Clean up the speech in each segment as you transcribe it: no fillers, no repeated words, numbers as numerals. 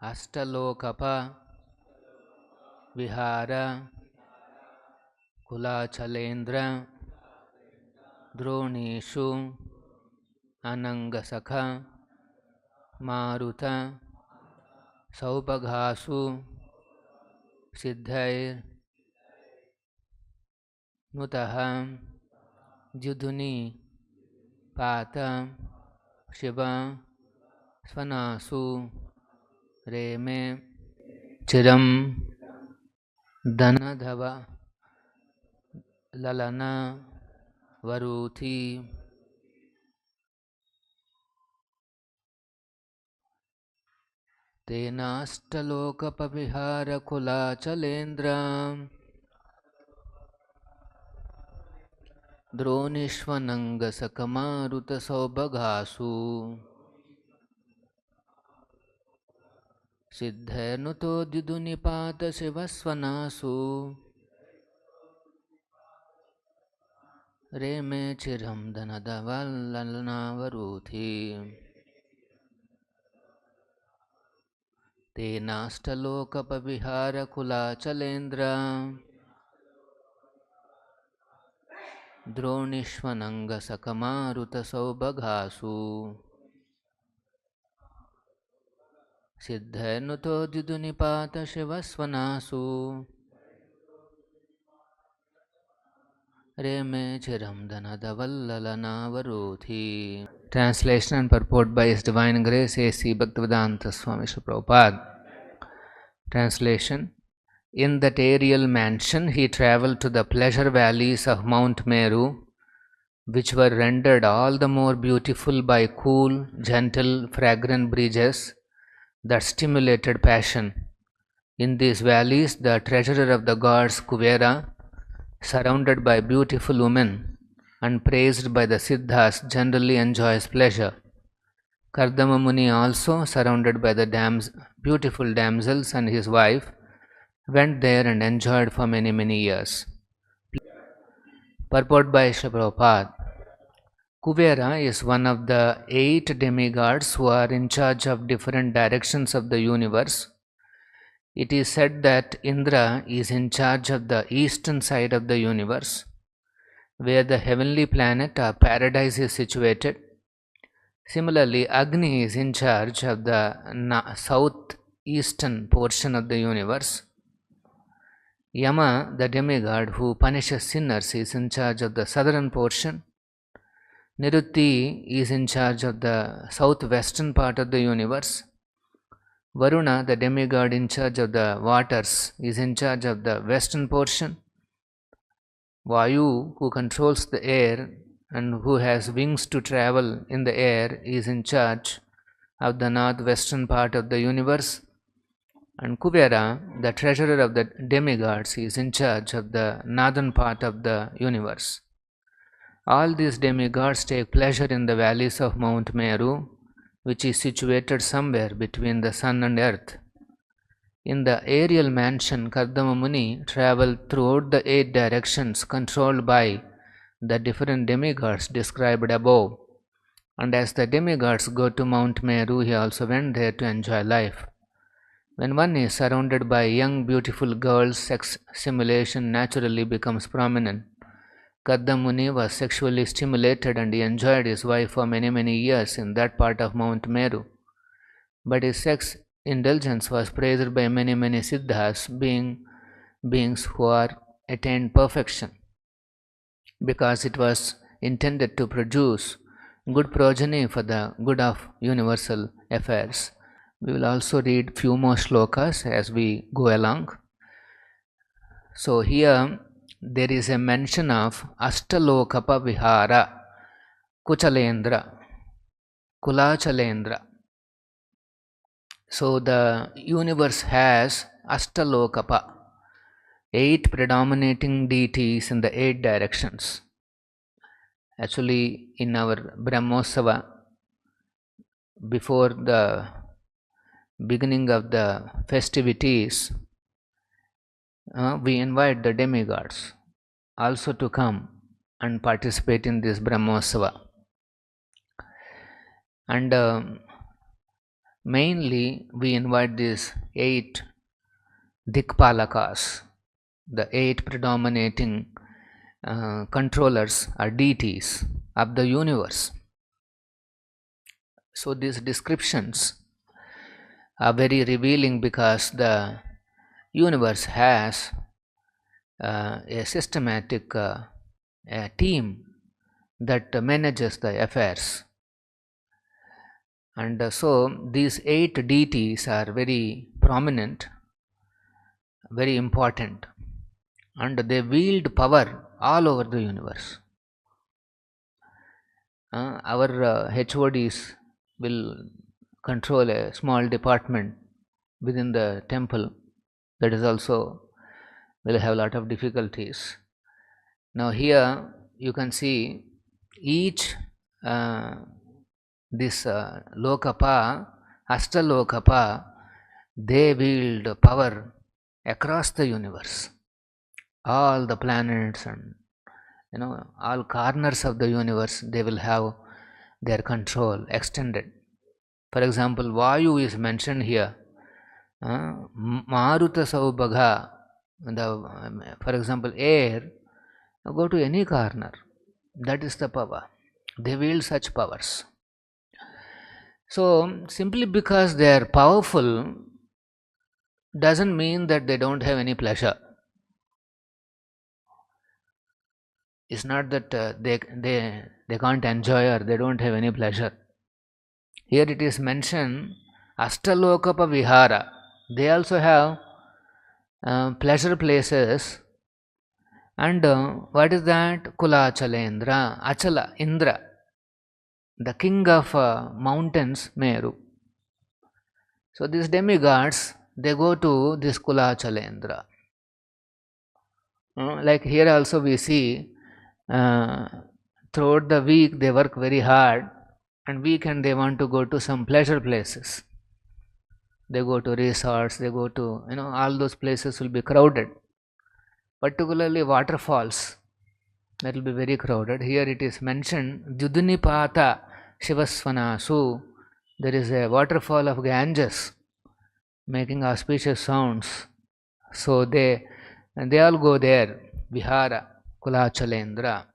Astalokapa Vihara Kulachalendra Dronishu Anangasakha Maruta Saupaghasu Siddhair Nutaha Judhuni Pata Shiva Svanasu Reme Chiram Dhanadhava Lalana Varuthi Tenastalokapavihara Kulachalendra Dronishvanangasakamaruta Saubhagasu Siddhairnuto Didunipata Shivasvanasu Reme Chiram Dhanadavallalana Varuthi Tenastalokapavihara Kulachalendra Dronishvanangasakamaruta Saubhagasu Siddhairnuto Didunipata Shivasvanasu Reme Chiram Dhanadavallalana Varuthi. Translation and purport by His Divine Grace A.C. Bhaktivedanta Swami Srila Prabhupada. Translation. In that aerial mansion he travelled to the pleasure valleys of Mount Meru, which were rendered all the more beautiful by cool, gentle, fragrant breezes that stimulated passion. In these valleys, the treasurer of the gods Kuvera, surrounded by beautiful women and praised by the Siddhas, generally enjoys pleasure. Kardama Muni also, surrounded by the beautiful damsels and his wife, went there and enjoyed for many years. Purport by Srila Prabhupada. Kuvera is one of the 8 demigods who are in charge of different directions of the universe. It is said that Indra is in charge of the eastern side of the universe, where the heavenly planet or paradise is situated. Similarly, Agni is in charge of the southeastern portion of the universe. Yama, the demigod who punishes sinners, is in charge of the southern portion. Nirutti is in charge of the southwestern part of the universe. Varuna, the demigod in charge of the waters, is in charge of the western portion. Vayu, who controls the air and who has wings to travel in the air, is in charge of the northwestern part of the universe. And Kuvera, the treasurer of the demigods, is in charge of the northern part of the universe. All these demigods take pleasure in the valleys of Mount Meru, which is situated somewhere between the sun and earth. In the aerial mansion, Kardama Muni travelled throughout the 8 directions controlled by the different demigods described above. And as the demigods go to Mount Meru, he also went there to enjoy life. When one is surrounded by young beautiful girls, sex simulation naturally becomes prominent. Kardama Muni was sexually stimulated and he enjoyed his wife for many years in that part of Mount Meru. But his sex indulgence was praised by many Siddhas, beings who are attained perfection, because it was intended to produce good progeny for the good of universal affairs. We will also read few more shlokas as we go along. So here there is a mention of Astalokapa Vihara, Kuchalendra, Kulachalendra. So the universe has Astalokapa, 8 predominating deities in the 8 directions. Actually, in our Brahmosava, before the beginning of the festivities, we invite the demigods also to come and participate in this Brahmosava. And mainly we invite these 8 Dikpalakas, the 8 predominating controllers or deities of the universe. So these descriptions are very revealing because the universe has a systematic a team that manages the affairs. And so these 8 deities are very prominent, very important, and they wield power all over the universe. Our HODs will control a small department within the temple. That is also will have a lot of difficulties. Now here you can see each this Lokapa, Astalokapa, they wield power across the universe. All the planets and all corners of the universe, they will have their control extended. For example, Vayu is mentioned here. Maruta Saubagha, for example, air, go to any corner. That is the power. They wield such powers. So, simply because they are powerful doesn't mean that they don't have any pleasure. It's not that they can't enjoy or they don't have any pleasure. Here it is mentioned Astalokapa Vihara. They also have pleasure places. And what is that? Kulachalendra, Achala, Indra, the king of mountains, Meru. So these demigods, they go to this Kulachalendra. Like here also we see throughout the week they work very hard, and weekend they want to go to some pleasure places. They go to resorts, they go to, all those places will be crowded. Particularly waterfalls, that will be very crowded. Here it is mentioned Judunipata Shivasvanasu. There is a waterfall of Ganges making auspicious sounds. So they all go there, Vihara, Kulachalendra.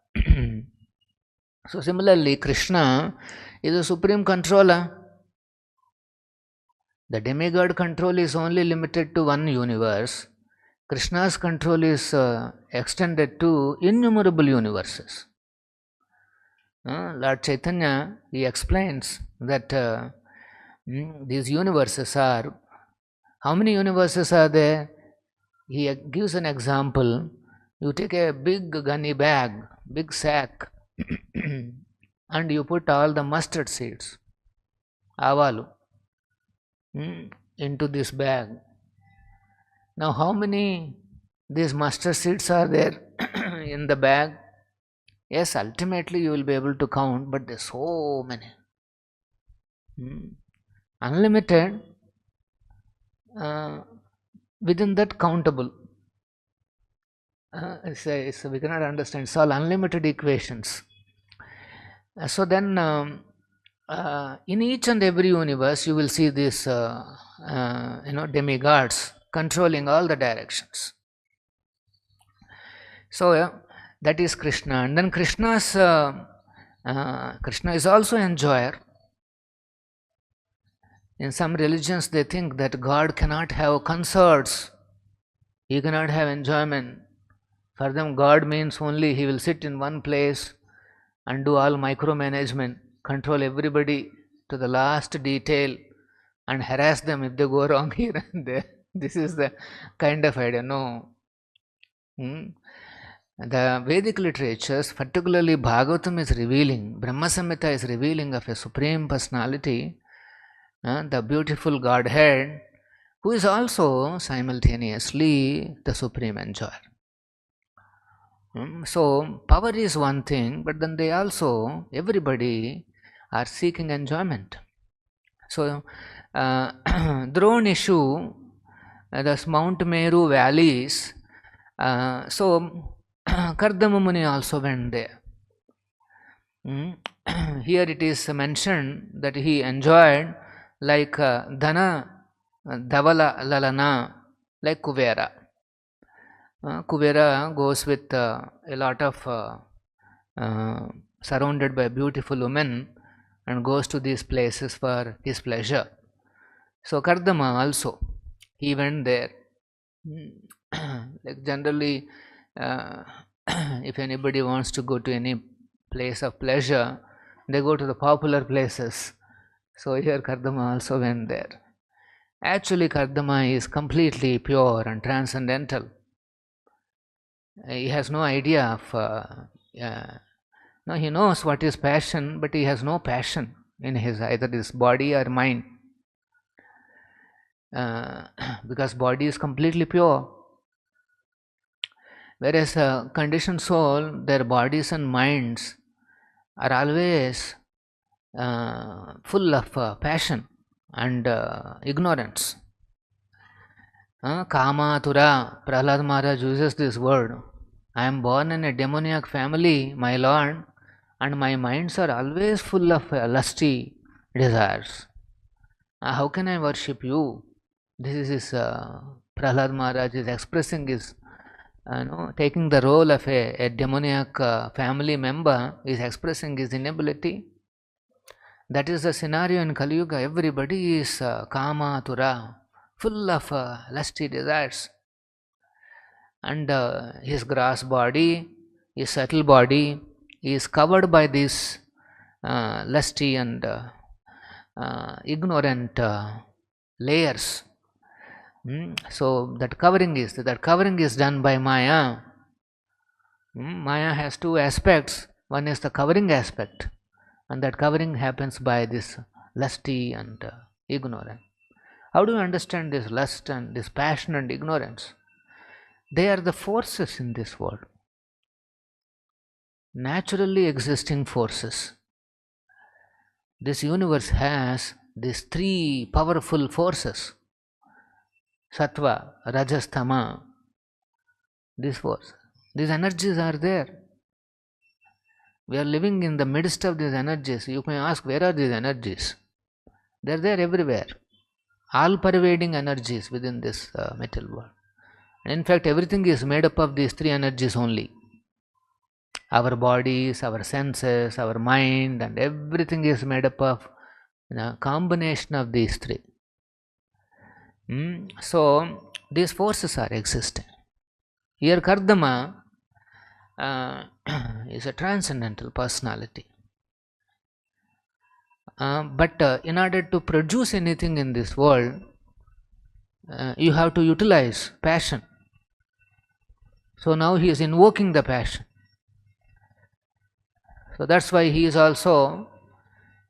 So similarly, Krishna is a supreme controller. The demigod control is only limited to one universe. Krishna's control is extended to innumerable universes. Lord Chaitanya, he explains that these universes are, how many universes are there? He gives an example. You take a big gunny bag, big sack, and you put all the mustard seeds, avalu, into this bag. Now how many these mustard seeds are there in the bag? Yes, ultimately you will be able to count, but there's so many. Unlimited, within that countable. We cannot understand. It's all unlimited equations. So then in each and every universe you will see these demigods controlling all the directions. So that is Krishna. And then Krishna is also enjoyer. In some religions they think that God cannot have concerts, he cannot have enjoyment. For them God means only he will sit in one place and do all micromanagement, control everybody to the last detail and harass them if they go wrong here and there. This is the kind of idea. No. The Vedic literatures, particularly Bhagavatam, is revealing, Brahma Samhita is revealing of a supreme personality, the beautiful Godhead, who is also simultaneously the supreme enjoyer. So power is one thing, but then they also, everybody are seeking enjoyment. So drone issue, the Mount Meru valleys, so Kardama Muni also went there. Here it is mentioned that he enjoyed like Dhana Dhavala Lalana, like Kuvera. Kuvera goes with a lot of surrounded by beautiful women and goes to these places for his pleasure. So Kardama also, he went there. Like generally, if anybody wants to go to any place of pleasure, they go to the popular places. So here Kardama also went there. Actually, Kardama is completely pure and transcendental. He has no idea of no, he knows what is passion, but he has no passion in his either his body or mind, because body is completely pure. Whereas a conditioned soul, their bodies and minds are always full of passion and ignorance. Kamatura, Prahlad Maharaj uses this word. I am born in a demoniac family, my lord, and my minds are always full of lusty desires. How can I worship you? This is Prahlad Maharaj is expressing his, taking the role of a demoniac family member, is expressing his inability. That is the scenario in Kali Yuga. Everybody is kama tura, full of lusty desires. And his grass body, his subtle body is covered by these lusty and ignorant layers. So that covering is done by Maya. Maya has two aspects. One is the covering aspect, and that covering happens by this lusty and ignorant. How do you understand this lust and this passion and ignorance? They are the forces in this world, naturally existing forces. This universe has these three powerful forces: Sattva, Rajas, Tama. These forces, these energies are there. We are living in the midst of these energies. You may ask, where are these energies? They are there everywhere. All pervading energies within this material world. In fact, everything is made up of these three energies only. Our bodies, our senses, our mind, and everything is made up of a combination of these three. So, these forces are existing. Here, Kardama is a transcendental personality. But in order to produce anything in this world, you have to utilize passion. So now he is invoking the passion. So that's why he is also,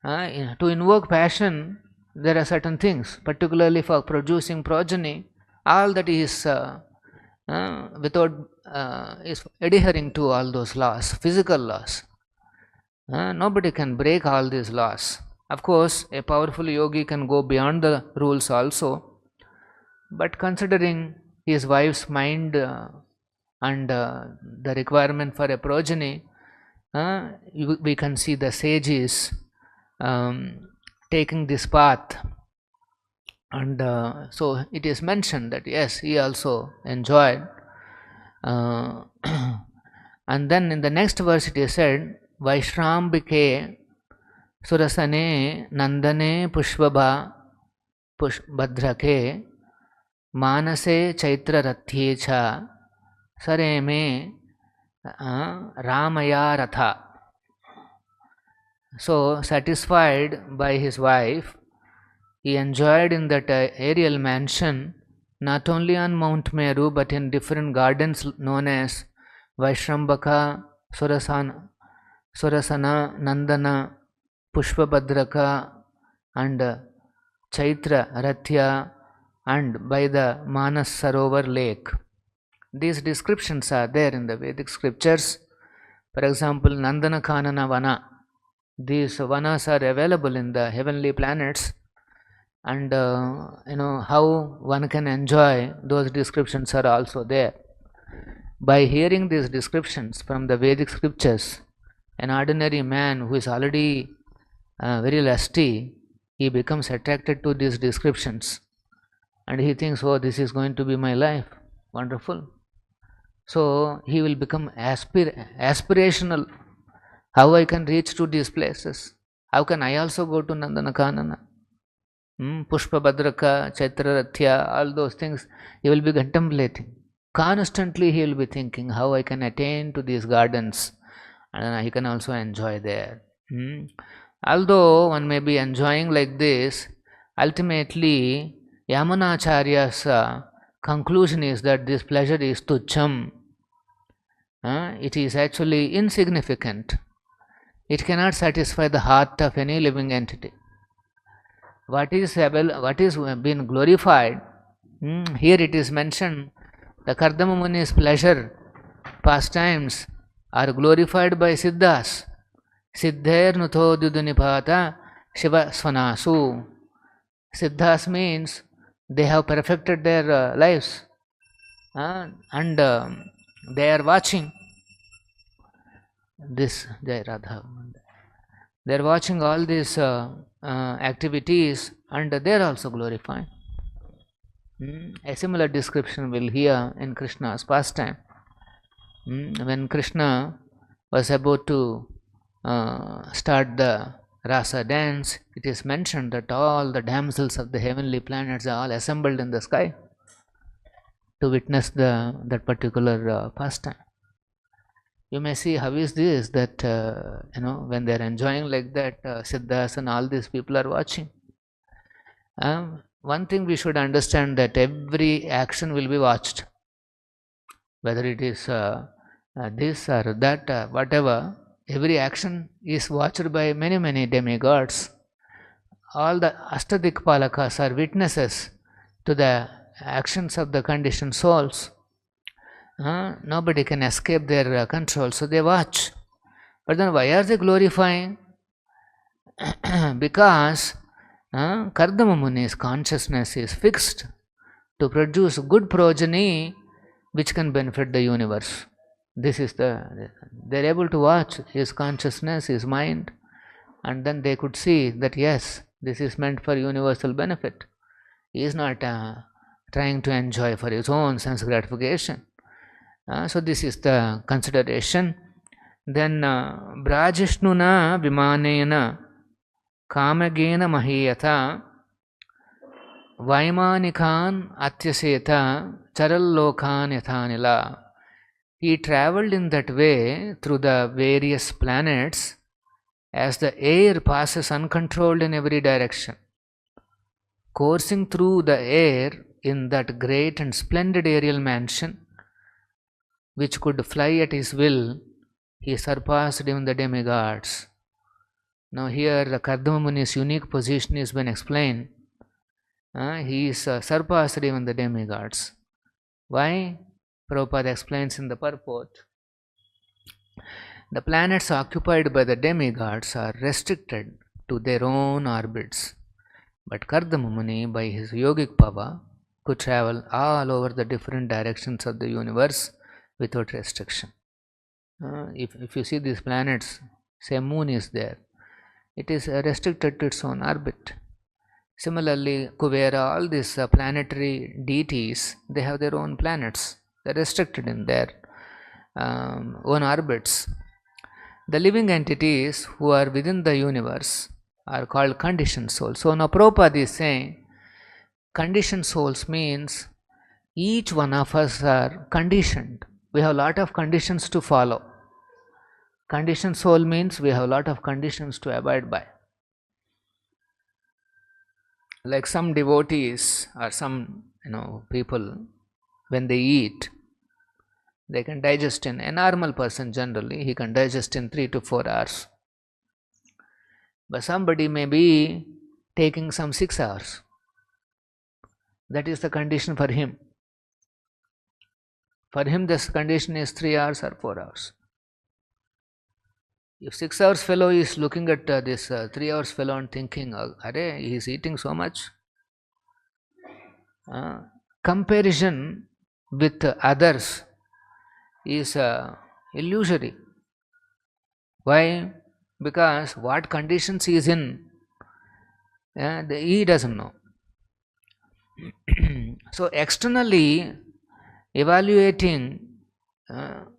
to invoke passion, there are certain things, particularly for producing progeny, all that is is adhering to all those laws, physical laws. Nobody can break all these laws. Of course, a powerful yogi can go beyond the rules also, but considering his wife's mind and the requirement for a progeny, we can see the sages taking this path. And so it is mentioned that yes, he also enjoyed. And then in the next verse it is said, Vaishrambike Surasane Nandane Pushbhadrake Manase Chaitra Rathye Cha Sareme Ramaya Ratha. So satisfied by his wife, he enjoyed in that aerial mansion, not only on Mount Meru but in different gardens known as Vaishrambaka, Surasana, Nandana, Pushpabhadraka and Chaitra Rathya, and by the Manas Sarovar lake. These descriptions are there in the Vedic scriptures. For example, Nandana Kanana Vana. These vanas are available in the heavenly planets, and how one can enjoy those descriptions are also there. By hearing these descriptions from the Vedic scriptures, an ordinary man who is already very lusty he becomes attracted to these descriptions and he thinks, oh, this is going to be my life. Wonderful. So he will become aspirational. How I can reach to these places? How can I also go to Nandanakanana? Pushpa Badraka, Chaitra all those things he will be contemplating. Constantly he will be thinking how I can attain to these gardens and he can also enjoy there. Although one may be enjoying like this, ultimately Yamunacharya's conclusion is that this pleasure is tucham. It is actually insignificant. It cannot satisfy the heart of any living entity. What is been glorified, here it is mentioned, the Kardama Muni's pleasure pastimes are glorified by Siddhas. Siddher Nutho Dudunipata Shiva Svanasu. Siddhas means they have perfected their lives and they are watching this. They are watching all these activities and they are also glorifying. A similar description will hear in Krishna's pastime. When Krishna was about to start the rasa dance, it is mentioned that all the damsels of the heavenly planets are all assembled in the sky to witness that particular pastime. You may see how is this that when they are enjoying like that, Siddhas and all these people are watching. One thing we should understand, that every action will be watched, whether it is this or that, whatever. Every action is watched by many demigods. All the Ashtadikpalakas are witnesses to the actions of the conditioned souls. Nobody can escape their control, so they watch. But then why are they glorifying? Because Kardama Muni's consciousness is fixed to produce good progeny which can benefit the universe. This is they're able to watch his consciousness, his mind, and then they could see that yes, this is meant for universal benefit. He is not trying to enjoy for his own sense gratification. So this is the consideration. Then Brajishnuna Vimanena Kamagena Mahiyata Vaimanikan Atyaseta Charallokan Yathanila. He travelled in that way through the various planets as the air passes uncontrolled in every direction. Coursing through the air in that great and splendid aerial mansion, which could fly at his will, he surpassed even the demigods. Now here the Kardama Muni's unique position is been explained. He is surpassed even the demigods. Why? Prabhupada explains in the purport. The planets occupied by the demigods are restricted to their own orbits, but Kardama Muni, by his yogic power, could travel all over the different directions of the universe without restriction. If you see these planets, say moon is there, it is restricted to its own orbit. Similarly, Kuvera, all these planetary deities, they have their own planets. They are restricted in their own orbits. The living entities who are within the universe are called conditioned souls. So now Prabhupada is saying conditioned souls means each one of us are conditioned. We have a lot of conditions to follow. Conditioned soul means we have a lot of conditions to abide by. Like some devotees or some people, when they eat, they can digest a normal person generally, he can digest in 3 to 4 hours. But somebody may be taking some 6 hours. That is the condition for him. For him this condition is 3 hours or 4 hours. If 6 hours fellow is looking at this 3 hours fellow and thinking, Hare, he is eating so much. Comparison with others is illusory. Why? Because what conditions he is in, He doesn't know. So externally evaluating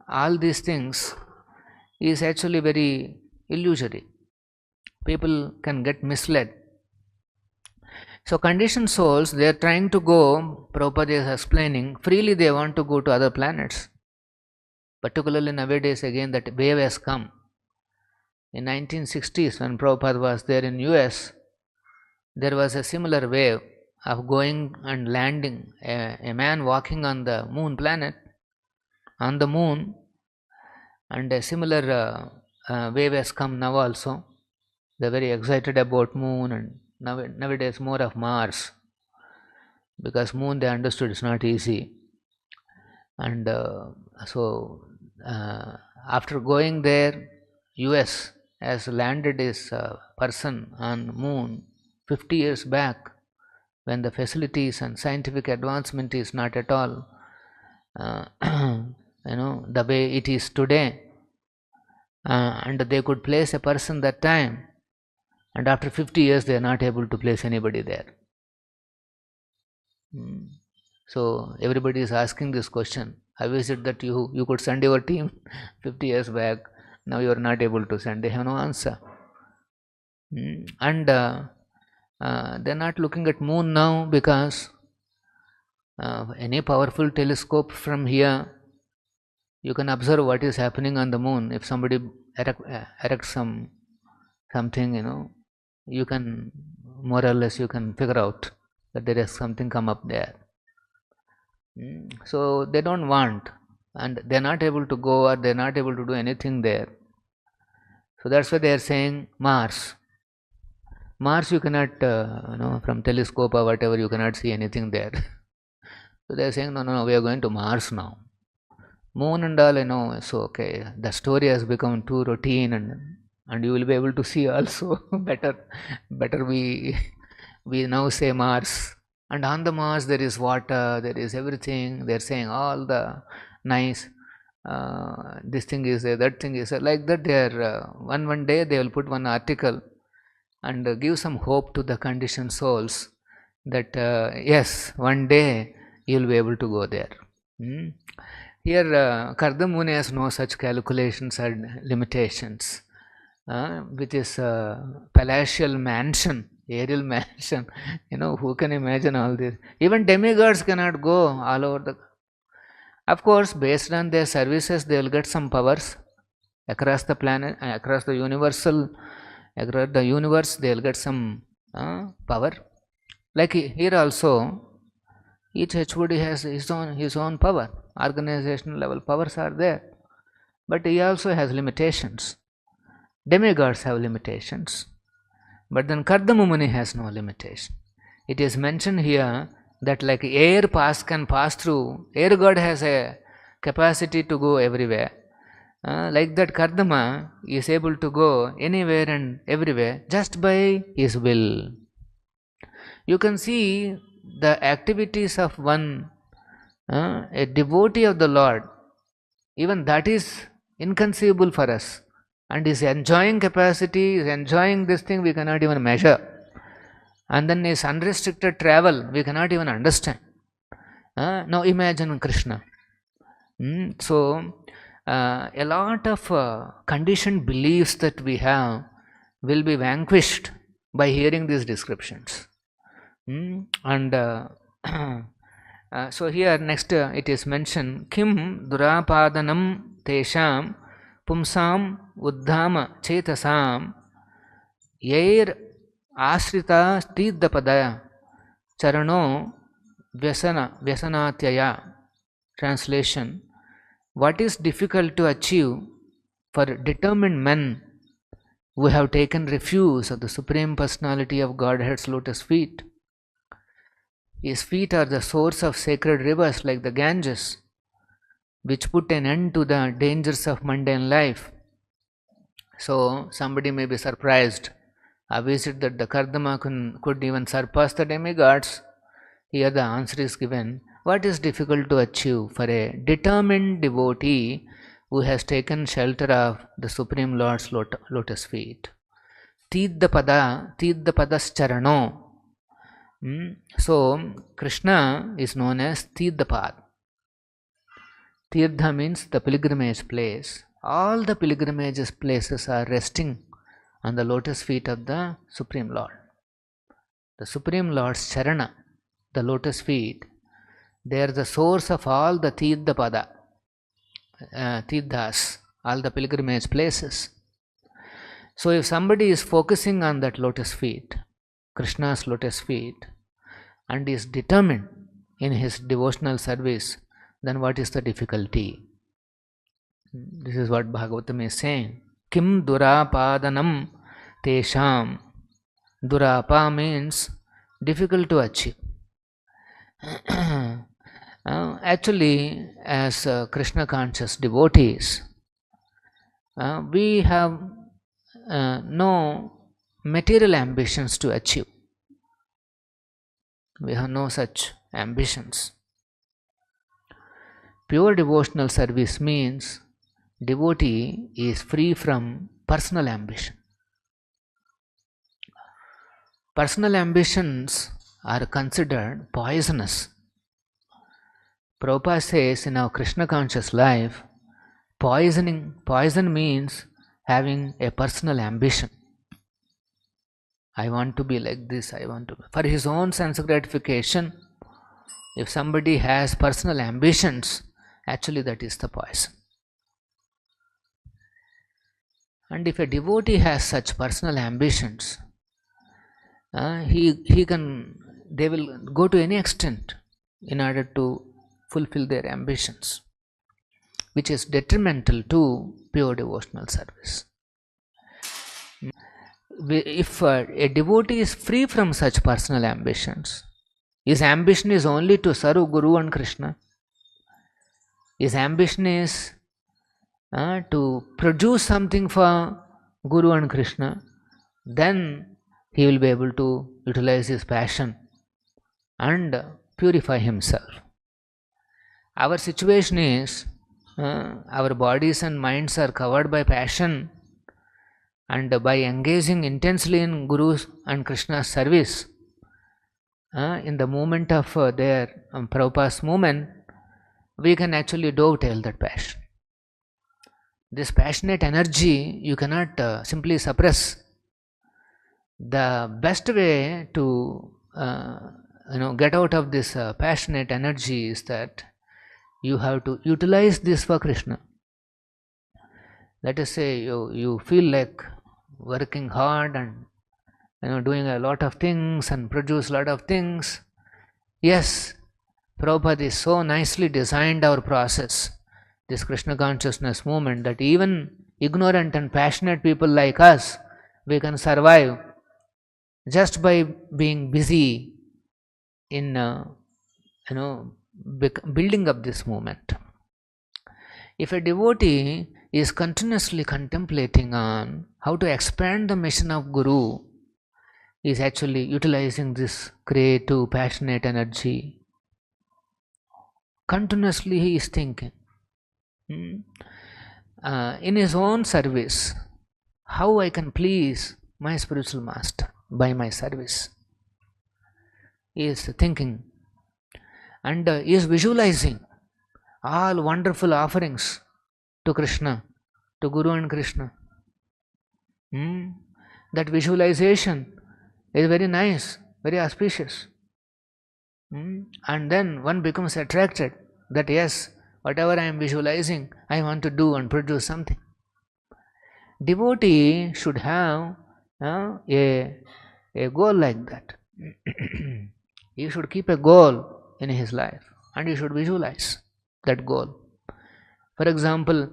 all these things is actually very illusory. People can get misled. So conditioned souls, they are trying to go, Prabhupada is explaining, freely they want to go to other planets. Particularly nowadays again that wave has come. In 1960s when Prabhupada was there in US, there was a similar wave of going and landing, a man walking on the moon planet, on the moon, and a similar wave has come now also. They are very excited about moon, and nowadays more of Mars, because moon they understood is not easy. And after going there, US has landed his person on moon 50 years back, when the facilities and scientific advancement is not at all the way it is today, and they could place a person that time, and after 50 years they are not able to place anybody there. So everybody is asking this question, how is it that you could send your team 50 years back, now you are not able to send? They have no answer. And they are not looking at moon now, because any powerful telescope from here, you can observe what is happening on the moon. If somebody erects something, you can more or less you can figure out that there is something come up there. So they don't want, and they are not able to go, or they are not able to do anything there. So that's why they are saying Mars. Mars you cannot, from telescope or whatever, you cannot see anything there. So they are saying, no, we are going to Mars now. Moon and all, so okay, the story has become too routine, and you will be able to see also. better we now say Mars. And on the Mars there is water, there is everything. They are saying all the nice, this thing is there, that thing is there. Like that, they are one day they will put one article and give some hope to the conditioned souls that yes, one day you will be able to go there. Here Kardama Muni has no such calculations and limitations. With his palatial mansion, aerial mansion, who can imagine all this? Even demigods cannot go all over the. Of course, based on their services, they will get some powers across the planet, across the universe. They will get some power. Like here also, each HOD has his own power. Organizational level powers are there, but he also has limitations. Demigods have limitations, but then Kardama Muni has no limitation. It is mentioned here that like air can pass through, air god has a capacity to go everywhere. Like that, Kardama is able to go anywhere and everywhere just by his will. You can see the activities of one, a devotee of the Lord, even that is inconceivable for us. And his enjoying capacity, is enjoying this thing, we cannot even measure. And then his unrestricted travel, we cannot even understand. Now imagine Krishna. So a lot of conditioned beliefs that we have will be vanquished by hearing these descriptions. And so here next it is mentioned, Kim durapadanam tesham pumsam uddhama chetasam yair ashrita stiddapada charano vyasanatyaya. Translation: what is difficult to achieve for determined men who have taken refuge of the Supreme Personality of Godhead's lotus feet? His feet are the source of sacred rivers like the Ganges, which put an end to the dangers of mundane life. So somebody may be surprised. How is it that the Kardama could even surpass the demigods? Here the answer is given. What is difficult to achieve for a determined devotee who has taken shelter of the Supreme Lord's lotus feet? Tiddapadas charano. So Krishna is known as Tiddapad. Tirtha means the pilgrimage place. All the pilgrimage places are resting on the lotus feet of the Supreme Lord. The Supreme Lord's charana, the lotus feet, they are the source of all the Tiddhapada, Siddhas, all the pilgrimage places. So if somebody is focusing on that lotus feet, Krishna's lotus feet, and is determined in his devotional service, then what is the difficulty? This is what Bhagavatam is saying. Kim durapadanam tesham. Durapa means difficult to achieve. Actually, as Krishna conscious devotees, we have no material ambitions to achieve. We have no such ambitions. Pure devotional service means devotee is free from personal ambition. Personal ambitions are considered poisonous. Prabhupada says in our Krishna conscious life, poison means having a personal ambition. I want to be like this, I want to be. For his own sense gratification, if somebody has personal ambitions, actually that is the poison. And if a devotee has such personal ambitions, they will go to any extent in order to fulfill their ambitions, which is detrimental to pure devotional service. If a devotee is free from such personal ambitions, his ambition is only to serve Guru and Krishna, his ambition is to produce something for Guru and Krishna, then he will be able to utilize his passion and purify himself. Our situation is, our bodies and minds are covered by passion, and by engaging intensely in Guru's and Krishna's service, in the moment of their Prabhupada's movement, we can actually dovetail that passion. This passionate energy you cannot simply suppress. The best way to get out of this passionate energy is that you have to utilize this for Krishna. Let us say you feel like working hard and doing a lot of things and produce a lot of things. Yes, Prabhupada is so nicely designed our process, this Krishna consciousness movement, that even ignorant and passionate people like us, we can survive just by being busy in building up this movement. If a devotee is continuously contemplating on how to expand the mission of Guru, he is actually utilizing this creative, passionate energy. Continuously he is thinking in his own service, how I can please my spiritual master by my service. He is thinking, and he is visualizing all wonderful offerings to Krishna, to Guru and Krishna. That visualization is very nice, very auspicious. And then one becomes attracted that yes, whatever I am visualizing, I want to do and produce something. Devotee should have a goal like that. He should keep a goal in his life and he should visualize that goal. For example,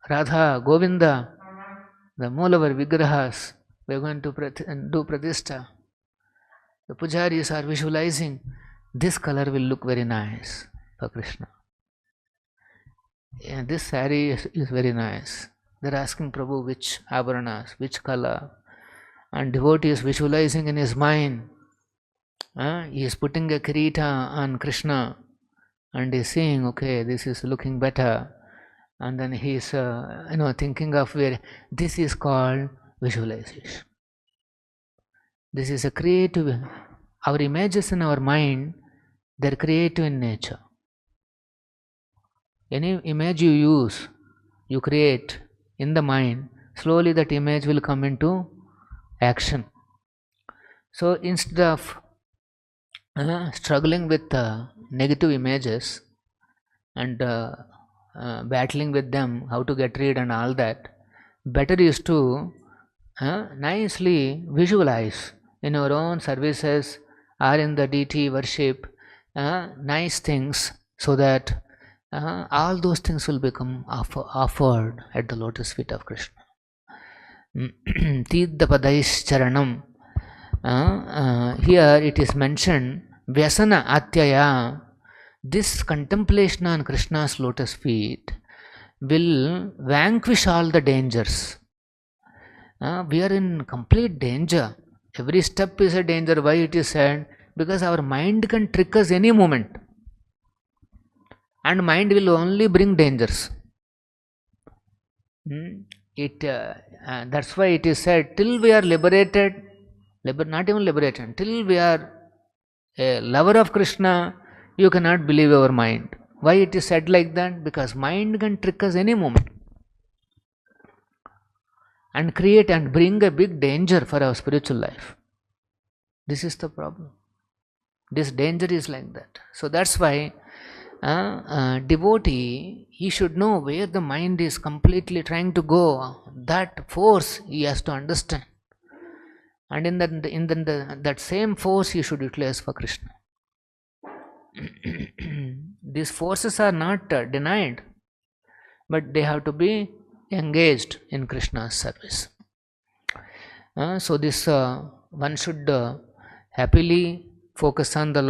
Radha, Govinda, the Moolavar Vigrahas, we are going to do Pratishta. The pujaris are visualizing this color will look very nice for Krishna. Yeah, this saree is very nice. They are asking Prabhu which abharanas, which color, and devotee is visualizing in his mind. He is putting a kirita on Krishna and he is saying, okay, this is looking better. and then he is thinking of where this is called visualization. This is a creative. Our images in our mind, they're creative in nature. Any image you use, you create in the mind, slowly that image will come into action. So instead of struggling with negative images and battling with them, how to get rid and all that, better is to nicely visualize in our own services or in the deity worship nice things, so that all those things will become offered at the lotus feet of Krishna. Tiddapadais charanam. Here it is mentioned Vyasana Atyaya. This contemplation on Krishna's lotus feet will vanquish all the dangers. We are in complete danger. Every step is a danger. Why it is said? Because our mind can trick us any moment. And mind will only bring dangers. That's why it is said, till we are liberated, not even liberated, till we are a lover of Krishna, you cannot believe our mind. Why it is said like that? Because mind can trick us any moment and create and bring a big danger for our spiritual life. This is the problem. This danger is like that. So that's why devotee, he should know where the mind is completely trying to go. That force he has to understand, and in that same force he should utilize for Krishna. These forces are not denied, but they have to be engaged in Krishna's service. So this one should happily focus on the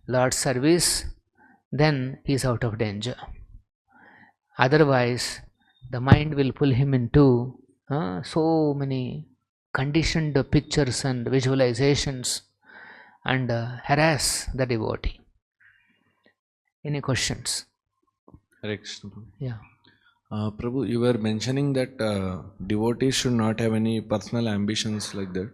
Lord's service, then he is out of danger. Otherwise, the mind will pull him into so many conditioned pictures and visualizations and harass the devotee. Any questions? Hare Krishna. Yeah. Prabhu, you were mentioning that devotees should not have any personal ambitions like that.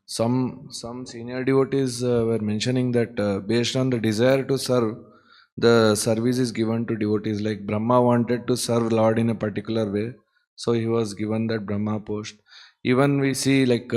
Some senior devotees were mentioning that based on the desire to serve, the service is given to devotees. Like Brahma wanted to serve Lord in a particular way, so he was given that Brahma post. Even we see like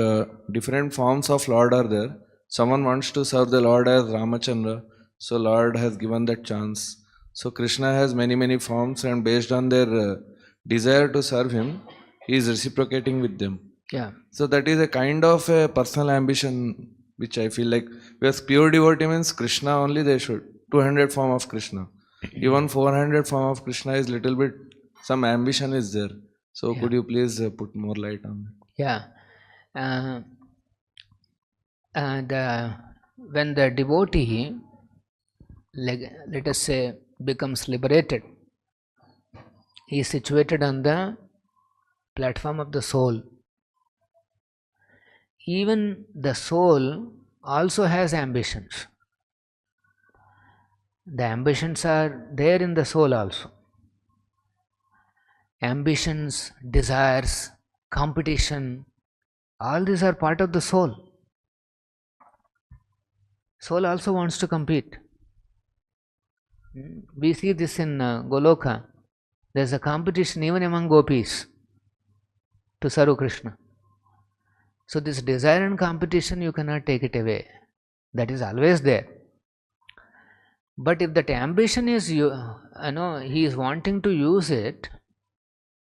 different forms of Lord are there. Someone wants to serve the Lord as Ramachandra, so Lord has given that chance. So Krishna has many forms, and based on their desire to serve him, he is reciprocating with them. Yeah. So that is a kind of a personal ambition which I feel like, because pure devotee means Krishna only they should. 200 form of Krishna. Even 400 form of Krishna is little bit, some ambition is there. So could you please put more light on that? Yeah. When the devotee, let us say, becomes liberated, he is situated on the platform of the soul. Even the soul also has ambitions. The ambitions are there in the soul also. Ambitions, desires, competition, all these are part of the soul. Soul also wants to compete. We see this in Goloka. There is a competition even among gopis to serve Krishna. So this desire and competition, you cannot take it away. That is always there. But if that ambition is, he is wanting to use it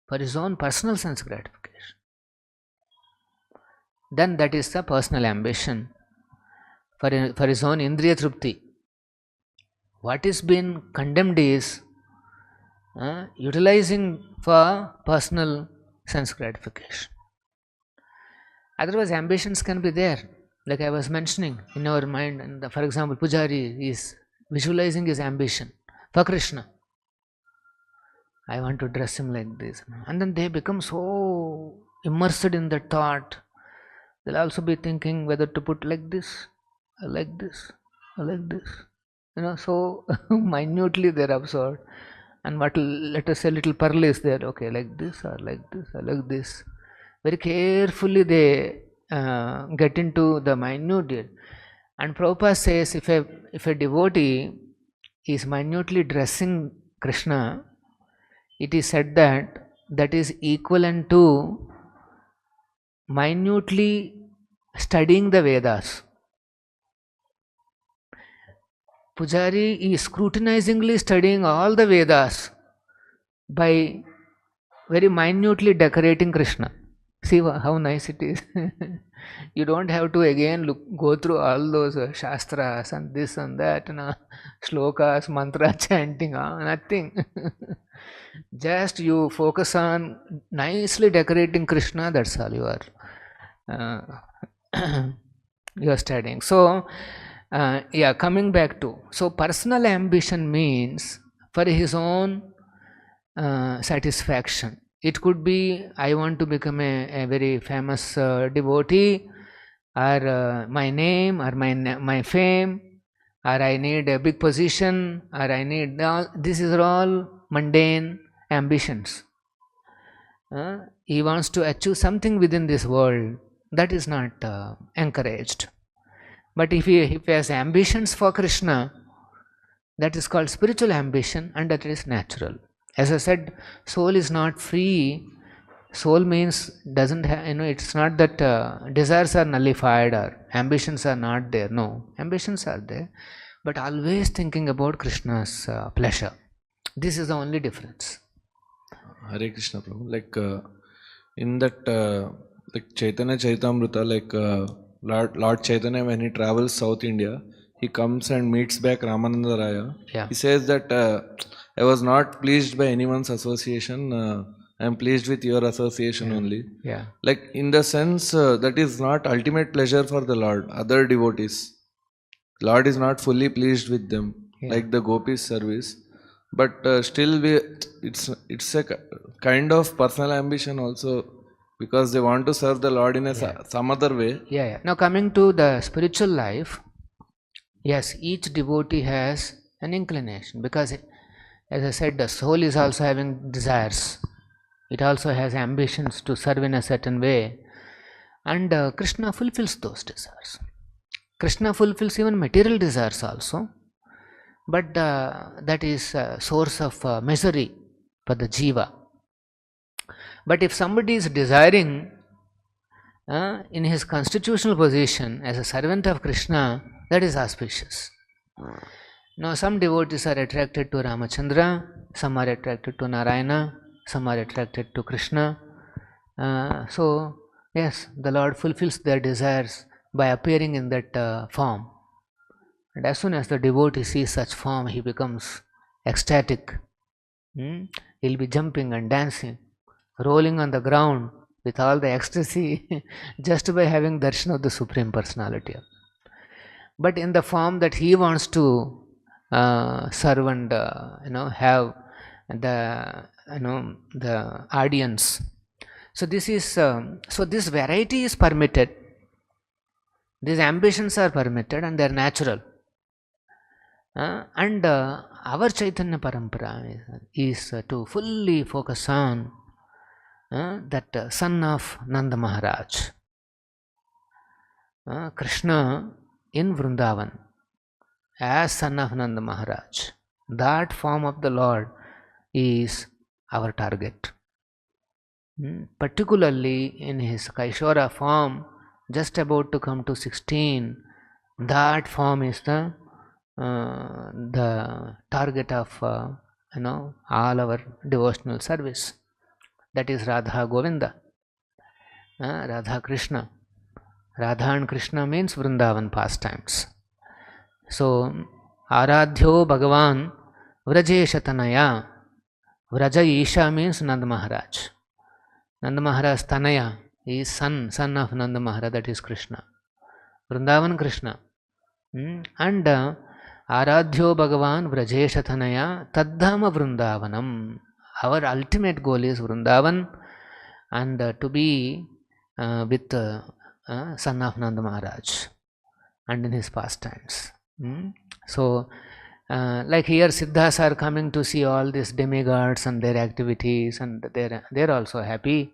for his own personal sense gratification, then that is the personal ambition for his own indriya trupti. What is being condemned is utilizing for personal sense gratification. Otherwise, ambitions can be there. Like I was mentioning, in our mind, and for example, Pujari is visualizing his ambition for Krishna. I want to dress him like this. And then they become so immersed in that thought. They'll also be thinking whether to put like this, or like this, or like this. So minutely they're absorbed. and what, let us say, little pearl is there, okay, like this or like this or like this. Very carefully they get into the minute detail. And Prabhupada says, if a devotee is minutely dressing Krishna, it is said that that is equivalent to minutely studying the Vedas. Pujari is scrutinizingly studying all the Vedas by very minutely decorating Krishna. See how nice it is. You don't have to again go through all those shastras and this and that, shlokas, mantra chanting, nothing. Just you focus on nicely decorating Krishna, that's all you are studying. So, coming back to, so personal ambition means for his own satisfaction. It could be, I want to become a very famous devotee, or my name, or my fame, or I need a big position, or I need all. These are all mundane ambitions. He wants to achieve something within this world. That is not encouraged. But if he has ambitions for Krishna, that is called spiritual ambition, and that is natural. As I said, soul is not free. Soul means doesn't have, it's not that desires are nullified or ambitions are not there. No, ambitions are there, but always thinking about Krishna's pleasure. This is the only difference. Hare Krishna Prabhu. Like in that like Chaitanya Chaitamrita, like Lord Chaitanya, when he travels South India, he comes and meets back Ramananda Raya. Yeah. He says that I was not pleased by anyone's association. I am pleased with your association only. Yeah. Like in the sense that is not ultimate pleasure for the Lord. Other devotees, Lord is not fully pleased with them, like the gopis service. But still, it's a kind of personal ambition also, because they want to serve the Lord in some other way. Yeah. Now coming to the spiritual life, yes, each devotee has an inclination, because as I said, the soul is also having desires. It also has ambitions to serve in a certain way, and Krishna fulfills those desires. Krishna fulfills even material desires also, but that is a source of misery for the jiva. But if somebody is desiring in his constitutional position as a servant of Krishna, that is auspicious. Now some devotees are attracted to Ramachandra, some are attracted to Narayana, some are attracted to Krishna. So yes, the Lord fulfills their desires by appearing in that form. And as soon as the devotee sees such form, he becomes ecstatic. He'll be jumping and dancing, rolling on the ground with all the ecstasy just by having darshan of the Supreme Personality. But in the form that he wants to serve and have the audience. So this is so this variety is permitted. These ambitions are permitted and they are natural. And our Chaitanya Parampara is to fully focus on that son of Nanda Maharaj, Krishna in Vrindavan as son of Nanda Maharaj. That form of the Lord is our target. Particularly in his Kaishora form, just about to come to 16, that form is the target of all our devotional service. That is Radha Govinda, Radha Krishna. Radha and Krishna means Vrindavan pastimes. So Aradhyo Bhagavan Vrajeshatanaya. Vraja Isha means Nanda Maharaj. Nanda Maharaj Tanaya is son of Nanda Maharaj, that is Krishna. Vrindavan Krishna. And Aradhyo Bhagavan Vrajeshatanaya Taddhama Vrindavanam. Our ultimate goal is Vrindavan, and to be with son of Nanda Maharaj and in his pastimes. So Like here, Siddhas are coming to see all these demigods and their activities, and they're also happy.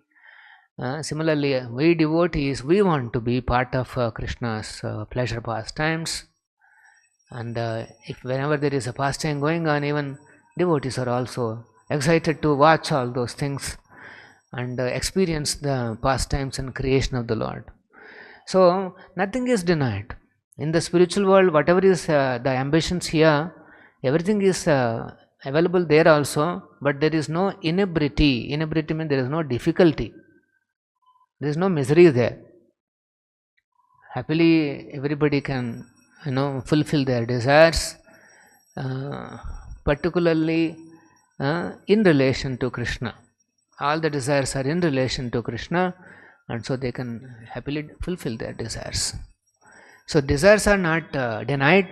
Similarly, we devotees, we want to be part of Krishna's pleasure pastimes, and if whenever there is a pastime going on, even devotees are also excited to watch all those things and experience the pastimes and creation of the Lord. So nothing is denied in the spiritual world. Whatever is the ambitions here, everything is available there also, but there is no inebriety. Inebriety means there is no difficulty, there is no misery there. Happily everybody can fulfill their desires, particularly in relation to Krishna. All the desires are in relation to Krishna, and so they can happily fulfill their desires. So desires are not denied,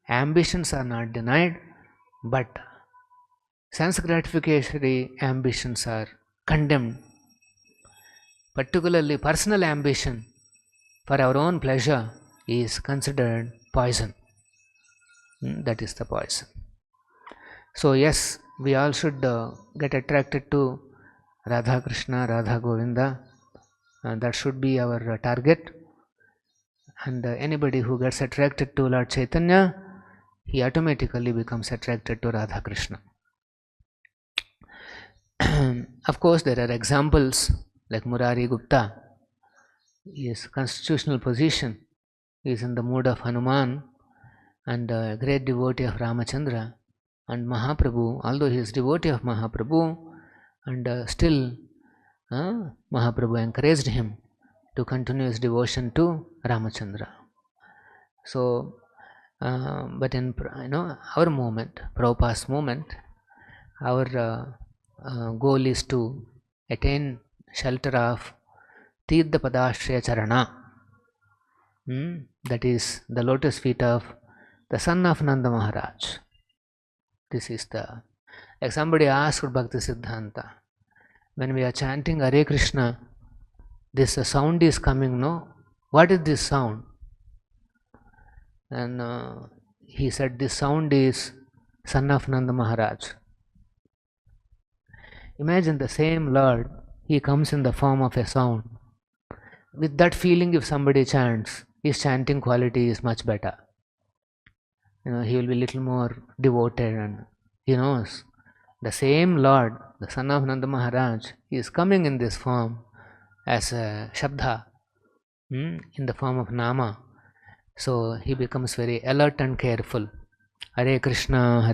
ambitions are not denied, but sense gratificatory ambitions are condemned. Particularly personal ambition for our own pleasure is considered poison. That is the poison. So yes, we all should get attracted to Radha Krishna, Radha Govinda, and that should be our target. And anybody who gets attracted to Lord Chaitanya, he automatically becomes attracted to Radha Krishna. Of course, there are examples like Murari Gupta. His constitutional position is in the mood of Hanuman, and a great devotee of Ramachandra. And Mahaprabhu, although he is devotee of Mahaprabhu, and still Mahaprabhu encouraged him to continue his devotion to Ramachandra. So, but in our movement, Prabhupada's movement, our goal is to attain shelter of Tirtha Padashraya Charana, that is the lotus feet of the son of Nanda Maharaj. This is the, like somebody asked Bhakti Siddhanta, when we are chanting Hare Krishna, this sound is coming, no? What is this sound? And he said, this sound is son of Nanda Maharaj. Imagine the same Lord, he comes in the form of a sound. With that feeling, if somebody chants, his chanting quality is much better. He will be little more devoted, and he knows the same Lord, the son of Nanda Maharaj, he is coming in this form as a Shabda, in the form of Nama. So he becomes very alert and careful. Hare Krishna,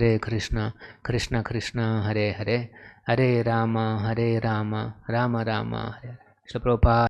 Krishna Krishna, Hare Hare, Hare Rama, Rama Rama, Hare. Srila Prabhupada.